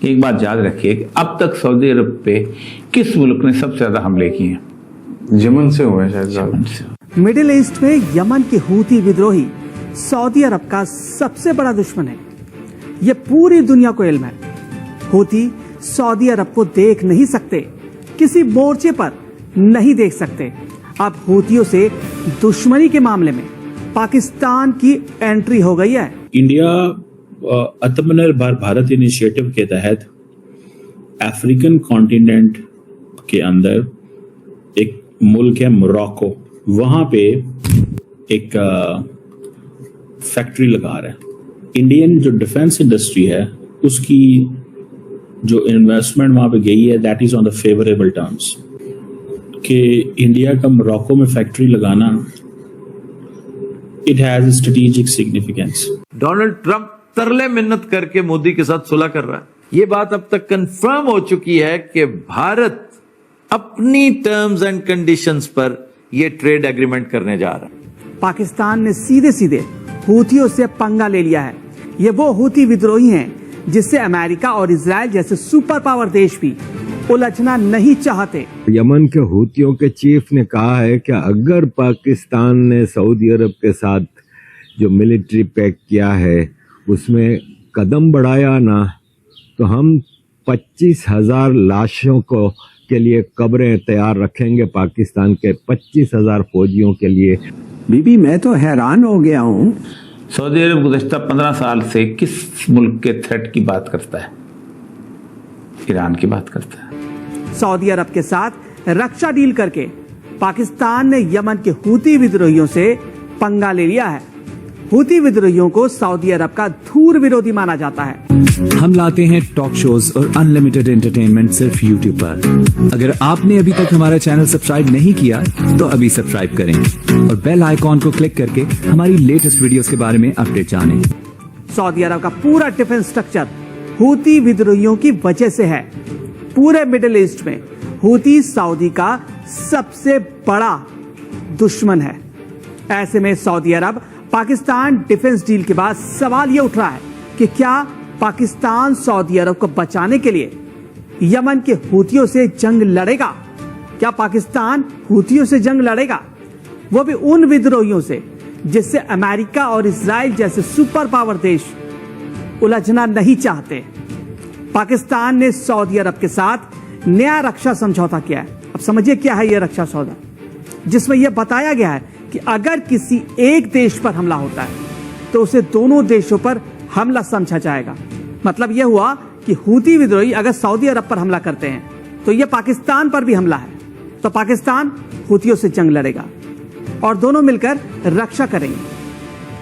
एक बात याद रखिए कि अब तक सऊदी अरब पे किस मुल्क ने सबसे ज्यादा हमले किए हैं? यमन से हुए शायद ज्यादा। मिडिल ईस्ट में यमन के हूती विद्रोही सऊदी अरब का सबसे बड़ा दुश्मन है, ये पूरी दुनिया को इल्म है। हूती सऊदी अरब को देख नहीं सकते, किसी मोर्चे पर नहीं देख सकते। अब हूतियों से दुश्मनी के मामले में पाकिस्तान की एंट्री हो गई है। इंडिया आत्मनिर्भर भारत इनिशिएटिव के तहत अफ्रीकन कॉन्टिनेंट के अंदर एक मुल्क है मोरक्को, वहां पे एक फैक्ट्री लगा रहा है। इंडियन जो डिफेंस इंडस्ट्री है उसकी जो इन्वेस्टमेंट वहां पे गई है that is on the favourable terms कि इंडिया का मोरक्को में फैक्ट्री लगाना it has strategic significance. Donald Trump तरले मिन्नत करके मोदी के साथ सुलह कर रहा है। ये बात अब तक कंफर्म हो चुकी है कि भारत अपनी टर्म्स एंड कंडीशंस पर यह ट्रेड एग्रीमेंट करने जा रहा है। पाकिस्तान ने सीधे सीधे हूतियों से पंगा ले लिया है। ये वो हूती विद्रोही हैं जिससे अमेरिका और इजराइल जैसे सुपर पावर देश भी उलझना नहीं चाहते। यमन के हूतियों के चीफ ने कहा है कि अगर पाकिस्तान ने सऊदी अरब के साथ जो मिलिट्री पैक्ट किया है उसमें कदम बढ़ाया ना तो हम 25,000 लाशों को के लिए कब्रें तैयार रखेंगे, पाकिस्तान के 25,000 फौजियों के लिए। बीबी मैं तो हैरान हो गया हूँ। सऊदी अरब गुज़श्ता 15 साल से किस मुल्क के थ्रेट की बात करता है? ईरान की बात करता है। सऊदी अरब के साथ रक्षा डील करके पाकिस्तान ने यमन के हूती विद्रोहियों से पंगा ले लिया है। हूती विद्रोहियों को सऊदी अरब का धूर विरोधी माना जाता है। हम लाते हैं टॉक शोज और अनलिमिटेड एंटरटेनमेंट सिर्फ यूट्यूब पर। अगर आपने अभी तक हमारा चैनल सब्सक्राइब नहीं किया तो अभी सब्सक्राइब करें और बेल आइकॉन को क्लिक करके हमारी लेटेस्ट वीडियोस के बारे में अपडेट जानें। सऊदी अरब का पूरा डिफेंस स्ट्रक्चर हूती विद्रोहियों की वजह से है। पूरे मिडिल ईस्ट में हूती सऊदी का सबसे बड़ा दुश्मन है। ऐसे में सऊदी अरब पाकिस्तान डिफेंस डील के बाद सवाल यह उठ रहा है कि क्या पाकिस्तान सऊदी अरब को बचाने के लिए यमन के हूतियों से जंग लड़ेगा? क्या पाकिस्तान हूतियों से जंग लड़ेगा, वो भी उन विद्रोहियों से जिससे अमेरिका और इजराइल जैसे सुपर पावर देश उलझना नहीं चाहते? पाकिस्तान ने सऊदी अरब के साथ नया रक्षा समझौता किया है। अब समझिए क्या है यह रक्षा सौदा, जिसमें यह बताया गया है कि अगर किसी एक देश पर हमला होता है तो उसे दोनों देशों पर हमला समझा जाएगा। मतलब यह हुआ कि हूती विद्रोही अगर सऊदी अरब पर हमला करते हैं तो यह पाकिस्तान पर भी हमला है, तो पाकिस्तान हूतियों से जंग लड़ेगा और दोनों मिलकर रक्षा करेंगे।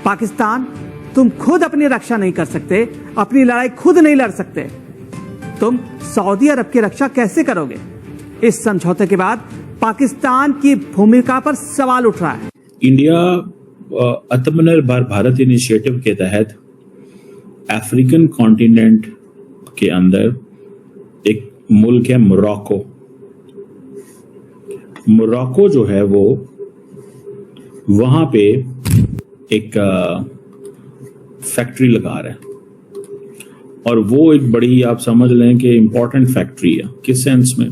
पाकिस्तान, तुम खुद अपनी रक्षा नहीं कर सकते, अपनी लड़ाई खुद नहीं लड़ सकते, तुम सऊदी अरब की रक्षा कैसे करोगे? इस समझौते के बाद पाकिस्तान की भूमिका पर सवाल उठ रहा है। इंडिया आत्मनिर्भर भारत इनिशिएटिव के तहत अफ्रीकन कॉन्टिनेंट के अंदर एक मुल्क है मोरक्को। मोरक्को जो है वो वहां पे एक फैक्ट्री लगा रहा है और वो एक बड़ी, आप समझ लें कि इंपॉर्टेंट फैक्ट्री है। किस सेंस में?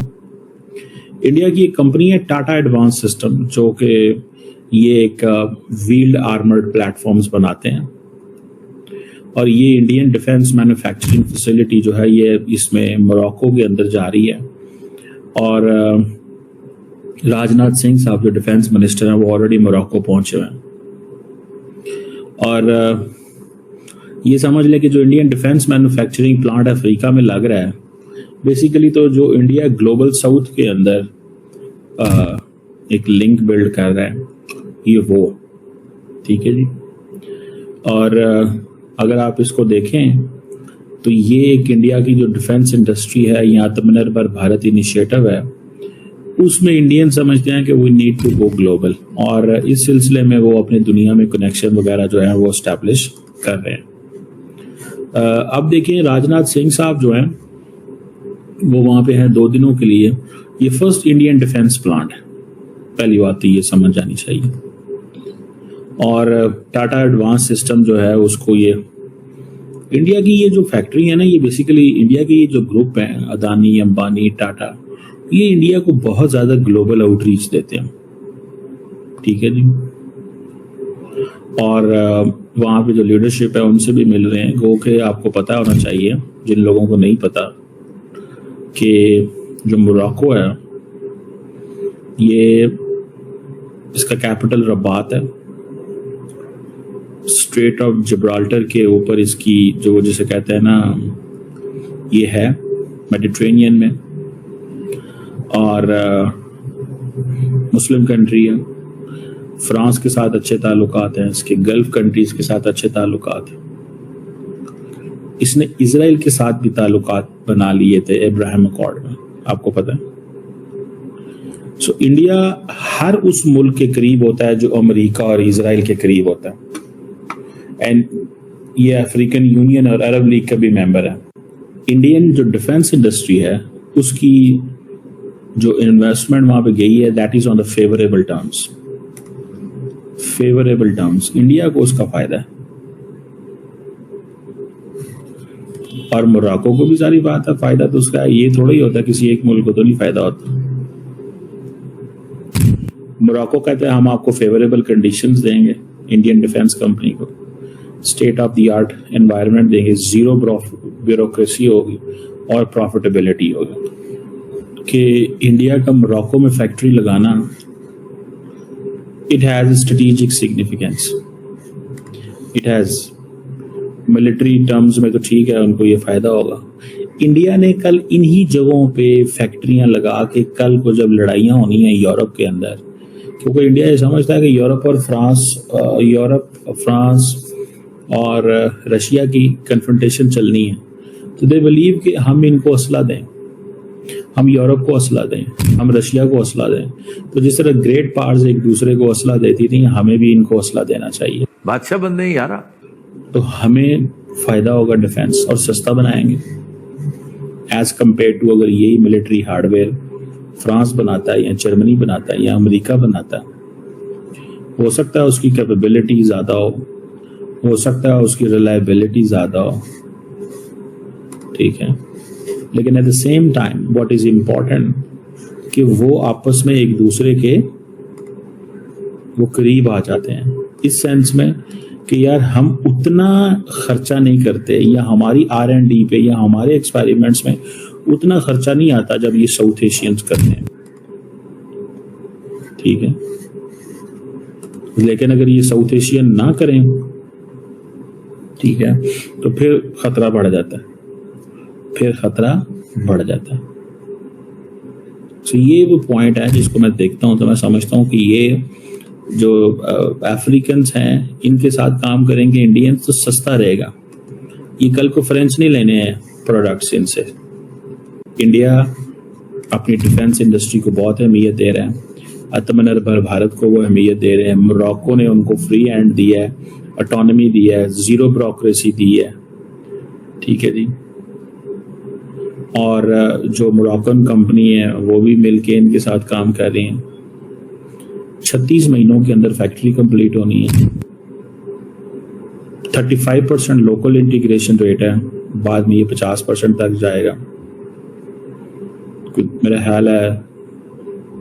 इंडिया की एक कंपनी है टाटा एडवांस सिस्टम, जो कि ये एक व्हील्ड आर्मर्ड प्लेटफॉर्म्स बनाते हैं और ये इंडियन डिफेंस मैन्युफैक्चरिंग फैसिलिटी जो है ये इसमें मोरक्को के अंदर जा रही है। और राजनाथ सिंह साहब जो डिफेंस मिनिस्टर हैं वो ऑलरेडी मोरक्को पहुंचे हुए हैं। और ये समझ लें कि जो Indian defence manufacturing plant Africa में लग रहा है, बेसिकली तो जो इंडिया ग्लोबल साउथ के अंदर एक लिंक बिल्ड कर रहा है, ये वो, ठीक है जी। और अगर आप इसको देखें तो ये एक इंडिया की जो डिफेंस इंडस्ट्री है, ये आत्मनिर्भर भारत इनिशिएटिव है, उसमें इंडियन समझते हैं कि we need to go global, और इस सिलसिले में वो अपनी दुनिया में कनेक्शन वगैरह जो है वो एस्टैब्लिश कर रहे हैं। अब देखिए राजनाथ सिंह साहब जो हैं वो वहाँ पे हैं 2 दिनों के लिए। ये फर्स्ट इंडियन डिफेंस प्लांट है, पहली बात तो ये समझ जानी चाहिए। और टाटा एडवांस सिस्टम जो है उसको ये इंडिया की ये जो फैक्ट्री है ना, ये बेसिकली इंडिया के ये जो ग्रुप है, अदानी, अंबानी, टाटा, ये इंडिया को बहुत ज्यादा ग्लोबल आउटरीच देते हैं। ठीक है जी। और वहाँ पे जो लीडरशिप है उनसे भी मिल रहे हैं। गो के आपको पता होना चाहिए, जिन लोगों को नहीं पता, कि जो मोरक्को है ये, इसका कैपिटल रबात है। स्ट्रेट ऑफ जिब्राल्टर के ऊपर इसकी जो, जिसे कहते हैं ना, ये है मेडिटेरेनियन में, और मुस्लिम कंट्री है। फ्रांस के साथ अच्छे ताल्लुकात हैं इसके, गल्फ कंट्रीज के साथ अच्छे ताल्लुकात हैं। इसने इजराइल के साथ भी ताल्लुकात बना लिए थे अब्राहम अकॉर्ड में, आपको पता है। सो इंडिया हर उस मुल्क के करीब होता है जो अमेरिका और इजराइल के करीब होता है। एंड ये अफ्रीकन यूनियन और अरब लीग का भी मेंबर है। इंडियन जो डिफेंस इंडस्ट्री है उसकी जो इन्वेस्टमेंट वहां पे गई है, that is on the favourable terms. Favourable terms, India को उसका फायदा है। और मोरक्को को भी सारी बात है, फायदा तो उसका है। ये थोड़ा ही होता है किसी एक मुल्क को तो नहीं फायदा होता। मोरक्को कहते हैं हम आपको फेवरेबल कंडीशंस देंगे, इंडियन डिफेंस कंपनी को state of the art environment देंगे, जीरो ब्यूरोक्रेसी होगी और प्रॉफिटेबिलिटी होगी। कि इंडिया का मोरक्को में फैक्ट्री लगाना, it has strategic significance, it has military terms में तो ठीक है, उनको ये फायदा होगा। इंडिया ने कल इन्हीं जगहों पे फैक्ट्रियां लगा के, कल को जब लड़ाइयां होनी है यूरोप के अंदर, क्योंकि इंडिया ये समझता है कि यूरोप फ्रांस और रशिया की कन्फ्रंटेशन चलनी है, तो दे बिलीव कि हम इनको असला दें, हम यूरोप को असला दें, हम रशिया को असला दें। तो जिस तरह ग्रेट पावर्स एक दूसरे को असला देती थी, हमें भी इनको असला देना चाहिए। बादशाह बनने ही यारा, तो हमें फायदा होगा डिफेंस, और सस्ता बनाएंगे एज कंपेयर टू अगर यही मिलिट्री हार्डवेयर फ्रांस बनाता है या जर्मनी बनाता है या अमेरिका बनाता है। हो सकता है उसकी कैपेबिलिटी ज्यादा हो सकता है उसकी रिलायबिलिटी ज्यादा हो, ठीक है, लेकिन at the same time what is important कि वो आपस में एक दूसरे के वो करीब आ जाते हैं, इस सेंस में कि यार हम उतना खर्चा नहीं करते, या हमारी R&D पे या हमारे एक्सपेरिमेंट्स में उतना खर्चा नहीं आता जब ये साउथ एशियंस करते हैं, ठीक है। लेकिन अगर ये साउथ एशियन ना करें, ठीक है, तो फिर खतरा बढ़ जाता है, तो ये वो पॉइंट है जिसको मैं देखता हूं, तो मैं समझता हूं कि ये जो अफ्रीकन्स हैं इनके साथ काम करेंगे इंडियंस तो सस्ता रहेगा। ये कल को फ्रेंच नहीं लेने हैं प्रोडक्ट्स इनसे। इंडिया अपनी डिफेंस इंडस्ट्री को बहुत अहमियत दे रहा है, आत्मनिर्भर भारत को वो अहमियत दे रहे हैं। मोरक्को ने उनको फ्री हैंड दिया है, ऑटोनॉमी दिया है, जीरो ब्यूरोक्रेसी दी है, ठीक है जी। और जो मोरक्कन कंपनी है वो भी मिलके इनके साथ काम कर रही हैं। 36 महीनों के अंदर फैक्ट्री कंप्लीट होनी है। 35% लोकल इंटीग्रेशन रेट है, बाद में ये 50% तक जाएगा। मेरा ख्याल है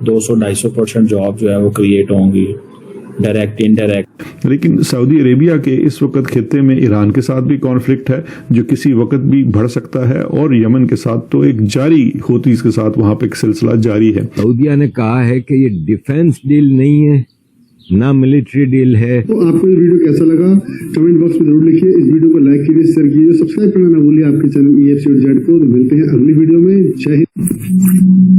200-250% जॉब जो है वो क्रिएट होंगी, डायरेक्ट इनडायरेक्ट। लेकिन सऊदी अरेबिया के इस वक्त खित्ते में ईरान के साथ भी कॉन्फ्लिक्ट है जो किसी वक्त भी बढ़ सकता है, और यमन के साथ तो एक जारी होती के साथ वहां पे एक सिलसिला जारी है। सऊदिया ने कहा है कि ये डिफेंस डील नहीं है, ना मिलिट्री डील है। तो आपको ये वीडियो कैसा लगा कमेंट बॉक्स में जरूर लिखिए। इस वीडियो को लाइक कीजिए, शेयर कीजिए, सब्सक्राइब करना ना भूलिए आपके चैनल EFC को। तो मिलते हैं अगली वीडियो में। जय हिंद।